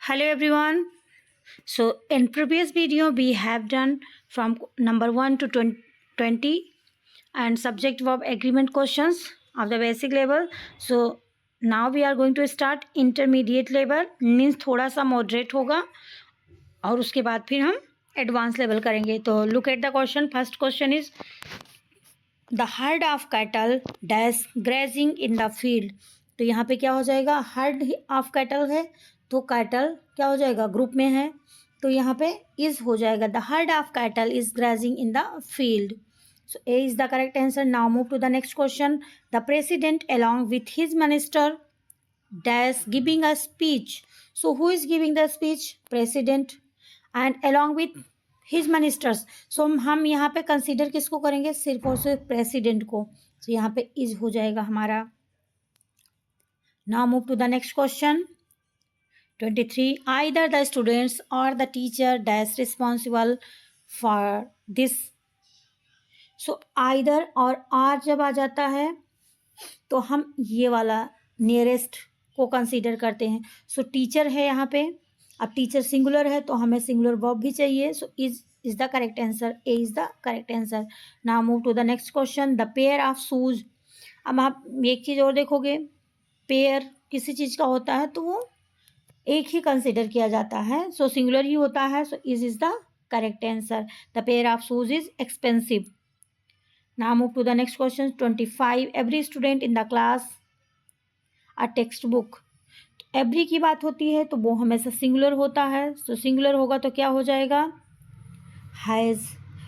Hello everyone. So in previous video we have done from number 1 to 20 and subject verb agreement questions of the basic level. So now we are going to start intermediate level, means थोड़ा सा moderate होगा और उसके बाद फिर हम advanced level करेंगे. तो look at the question. First question is the herd of cattle dash grazing in the field. तो यहाँ पे क्या हो जाएगा, herd of cattle है तो cattle क्या हो जाएगा, ग्रुप में है तो यहाँ पे is हो जाएगा. The herd of cattle is grazing in the field. So A is the correct answer. Now move to the next question. The president along with his minister dash giving a speech. So who is giving the speech? President. And along with his ministers. So हम यहाँ पे consider किसको करेंगे, सिर्फ और सिर्फ president को. तो यहाँ पे इज हो जाएगा हमारा. Now move to the next question 23. Either the students or the teacher dash responsible for this. So either or are जब आ जाता है तो हम ये वाला नियरेस्ट को कंसीडर करते हैं. सो टीचर है यहाँ पे, अब टीचर सिंगुलर है तो हमें सिंगुलर वर्ब भी चाहिए. So is the correct answer. A is the correct answer. Now move to the next question. The pair of shoes. अब आप एक चीज़ और देखोगे, पेयर किसी चीज़ का होता है तो वो एक ही कंसिडर किया जाता है, सो सिंगुलर ही होता है. So is the correct answer. The pair of shoes is expensive. Now move to the next question 25. Every student in the class a text book. Every की बात होती है तो वो हमेशा सिंगुलर होता है. सो सिंगुलर होगा तो क्या हो जाएगा, has.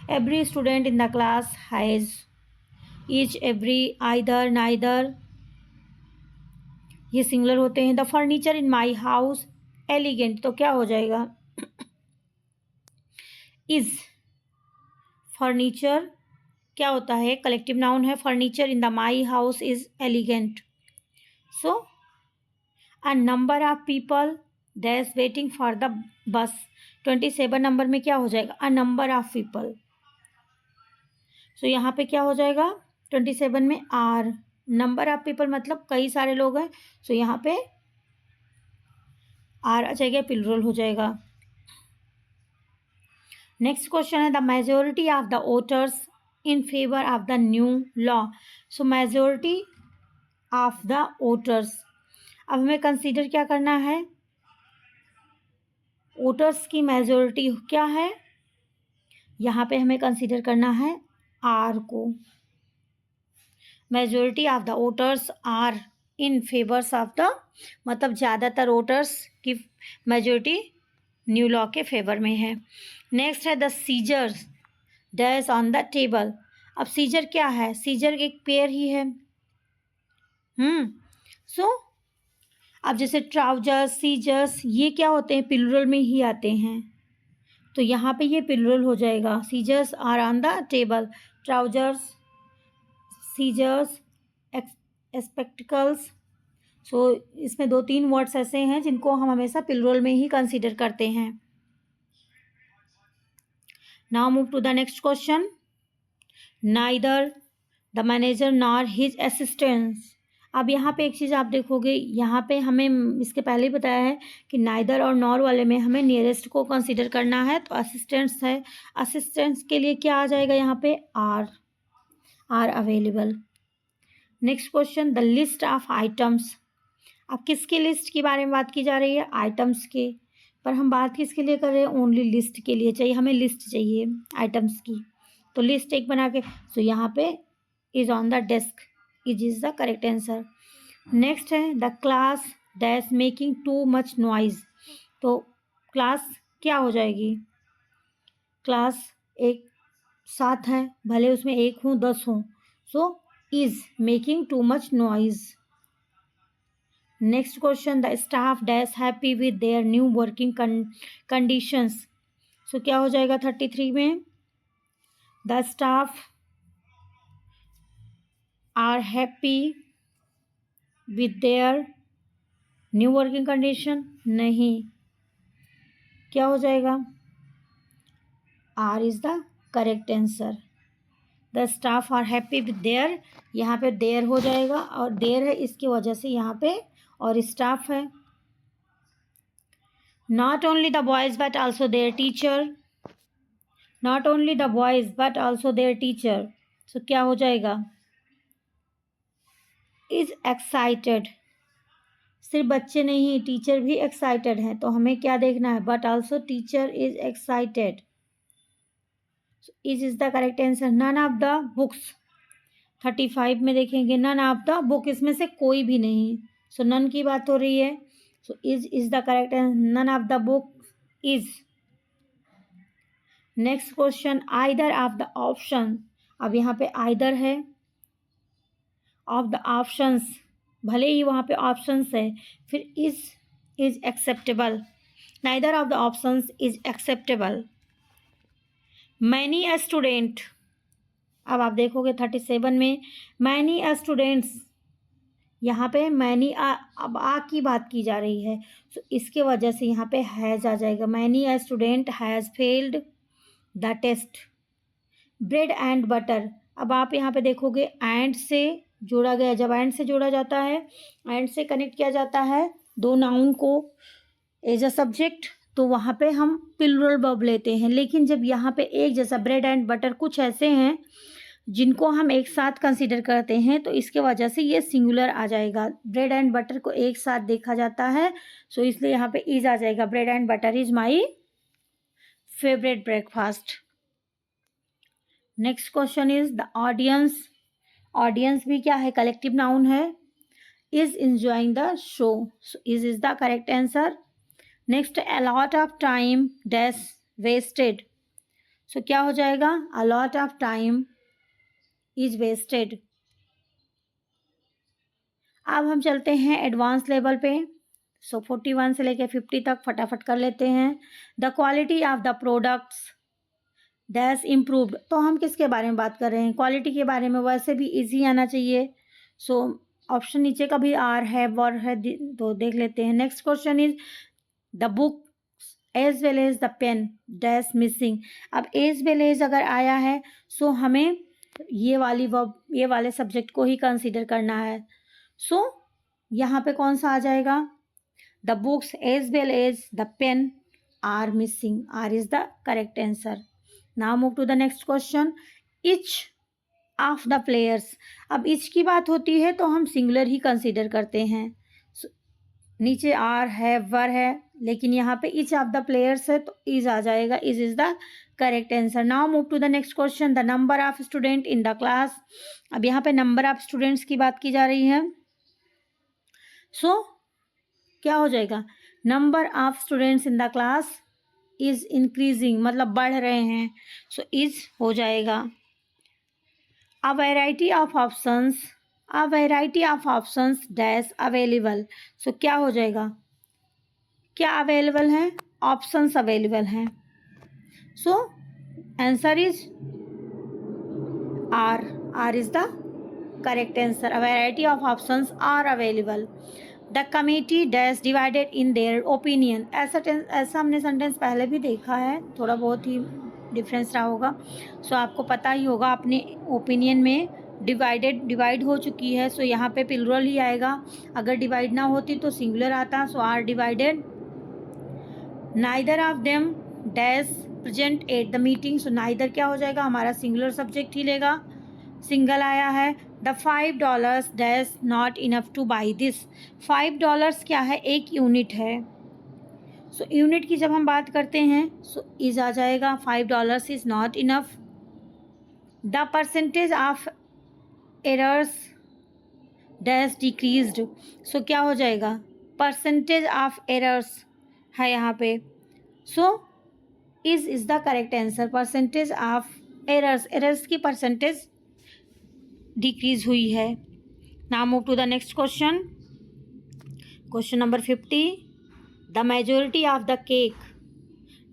Every student in the class has. Each, every, either, neither ये सिंगुलर होते हैं. The furniture in my house elegant तो क्या हो जाएगा, इज. फर्नीचर क्या होता है, कलेक्टिव नाउन है. Furniture in the my house is elegant. So a number of people dash waiting for the bus. 27 number में क्या हो जाएगा, अ नंबर ऑफ पीपल. सो यहाँ पे क्या हो जाएगा 27 में आर. नंबर ऑफ पीपल मतलब कई सारे लोग हैं, सो यहाँ पे आर आ जाएगा, प्लूरल हो जाएगा. नेक्स्ट क्वेश्चन है the majority of the voters in favour of the new law. So majority of the voters, अब हमें कंसीडर क्या करना है, वोटर्स की मेजोरिटी क्या है, यहाँ पे हमें कंसीडर करना है आर को. Majority of the voters are in favours of the, मतलब ज़्यादातर वोटर्स की मेजोरिटी न्यू लॉ के फेवर में है. नेक्स्ट है the scissors dash on the table. अब सीजर क्या है, सीजर एक पेयर ही है. सो अब जैसे ट्राउजर्स, सीजर्स ये क्या होते हैं, प्लूरल में ही आते हैं, तो यहाँ पे ये प्लूरल हो जाएगा. Scissors are on the table. Trousers, scissors, spectacles. So इसमें 2-3 वर्ड्स ऐसे हैं जिनको हम हमेशा प्लूरल में ही कंसीडर करते हैं. Now move to the next question. Neither the manager nor his assistants. अब यहाँ पे एक चीज़ आप देखोगे, यहाँ पे हमें इसके पहले ही बताया है कि नाइदर और नॉर वाले में हमें नियरेस्ट को कंसीडर करना है, तो असिस्टेंट्स है. असिस्टेंट्स के लिए क्या आ जाएगा यहाँ पे, are available. Next question the list of items. अब किसकी लिस्ट के बारे में बात की जा रही है, आइटम्स के, पर हम बात किसके लिए कर रहे हैं, ओनली लिस्ट के लिए चाहिए, हमें लिस्ट चाहिए आइटम्स की. तो लिस्ट एक बना के, सो यहाँ पे is on the desk, is the correct answer. Next है the class dash making too much noise. तो क्लास क्या हो जाएगी, क्लास एक साथ है, भले उसमें 1 हो 10 हो, so is making too much noise. Next question the staff dash happy with their new working conditions. So क्या हो जाएगा 33 में, the staff are happy with their new working condition. नहीं, क्या हो जाएगा, are is the correct answer. The staff are happy with their, यहाँ पे देयर हो जाएगा और देयर है इसकी वजह से यहाँ पे और स्टाफ है. Not only the boys but also their teacher. Not only the boys but also their teacher. So क्या हो जाएगा? Is excited. सिर्फ बच्चे नहीं, टीचर भी एक्साइटेड हैं, तो हमें क्या देखना है? But also teacher is excited. Is the correct answer. None of the books. 35 में देखेंगे, नन ऑफ द बुक, इसमें से कोई भी नहीं. सो नन की बात हो रही है. So is the correct answer. None of the book is. Next question, either of the option. अब यहाँ पे आइदर है. ऑफ द ऑप्शंस, भले ही वहाँ पे ऑप्शंस है, फिर is acceptable. Neither of the options is acceptable. Many a student. अब आप देखोगे 37 में मैनी अ स्टूडेंट्स, यहाँ पे मैनी अब की बात की जा रही है, तो इसके वजह से यहाँ पे हैज़ आ जाएगा. Many a student has failed the test. Bread and butter. अब आप यहाँ पे देखोगे एंड से जोड़ा गया. जब एंड से जोड़ा जाता है, एंड से कनेक्ट किया जाता है दो नाउन को एज अ सब्जेक्ट, तो वहाँ पे हम प्लूरल वर्ब लेते हैं. लेकिन जब यहाँ पे एक जैसा ब्रेड एंड बटर, कुछ ऐसे हैं जिनको हम एक साथ कंसीडर करते हैं, तो इसके वजह से ये सिंगुलर आ जाएगा. ब्रेड एंड बटर को एक साथ देखा जाता है, सो इसलिए यहाँ पे इज आ जाएगा. Bread and butter is my favourite breakfast. Next question is the audience. Audience भी क्या है? कलेक्टिव नाउन है. Is enjoying the show. So is the correct answer. Next, a lot of time dash wasted. So क्या हो जाएगा? A lot of time is wasted. अब हम चलते हैं एडवांस लेवल पे. सो 41 से लेकर 50 तक फटाफट कर लेते हैं. The quality of the products dash improved. तो हम किसके बारे में बात कर रहे हैं? क्वालिटी के बारे में. वैसे भी इजी आना चाहिए. सो ऑप्शन नीचे का भी आर है, वर है, तो देख लेते हैं. Next question is the book as well as the pen dash missing. अब एज वेल एज अगर आया है, सो हमें ये वाले सब्जेक्ट को ही कंसीडर करना है. सो यहाँ पे कौन सा आ जाएगा? The books as well as the pen are missing. Are is the correct answer. Now move to the next question. Each of the players. अब इच की बात होती है तो हम सिंगुलर ही कंसीडर करते हैं. नीचे आर है, वर है, लेकिन यहाँ पे इच ऑफ द प्लेयर्स है तो इज आ जाएगा. Is the correct answer. Now move to the next question. The number of student in the class. अब यहाँ पे नंबर ऑफ स्टूडेंट्स की बात की जा रही है. सो क्या हो जाएगा? Number of students in the class is increasing, मतलब बढ़ रहे हैं. सो इज हो जाएगा. A variety of options. A variety of options dash available. So क्या हो जाएगा? क्या अवेलेबल हैं? ऑप्शंस अवेलेबल हैं. So answer is are. Are is the correct answer. A variety of options are available. The committee dash divided in their opinion. ऐसा हमने sentence पहले भी देखा है, थोड़ा बहुत ही डिफरेंस रहा होगा. सो आपको पता ही होगा, अपने ओपिनियन में डिवाइड हो चुकी है. सो यहाँ पे प्लूरल ही आएगा. अगर डिवाइड ना होती तो सिंगुलर आता. So are divided. Neither of them dash present at the meeting. So neither क्या हो जाएगा? हमारा सिंगुलर सब्जेक्ट ही लेगा. सिंगल आया है. The $5 dash not enough two by this. $5 क्या है? एक यूनिट है. सो यूनिट की जब हम बात करते हैं, सो इज आ जाएगा. $5 is not enough. The percentage of errors dash decreased. So क्या हो जाएगा? परसेंटेज ऑफ एरर्स है यहाँ पे. So is the correct answer. Percentage of errors की परसेंटेज डिक्रीज हुई है. Now move to the next question. Question number 50. The majority of the cake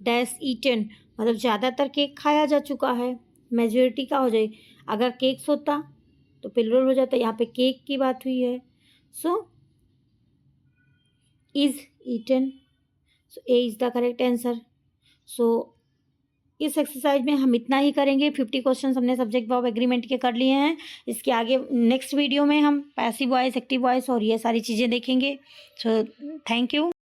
dash eaten. मतलब ज़्यादातर केक खाया जा चुका है. मेजोरिटी क्या हो जाए? अगर केक्स होता तो प्लूरल हो जाता. यहाँ पे केक की बात हुई है. So is eaten. So A is the correct answer. So इस एक्सरसाइज में हम इतना ही करेंगे. 50 क्वेश्चन हमने सब्जेक्ट वर्ब एग्रीमेंट के कर लिए हैं. इसके आगे नेक्स्ट वीडियो में हम पैसिव वॉइस, एक्टिव वॉइस और ये सारी चीज़ें देखेंगे. So thank you.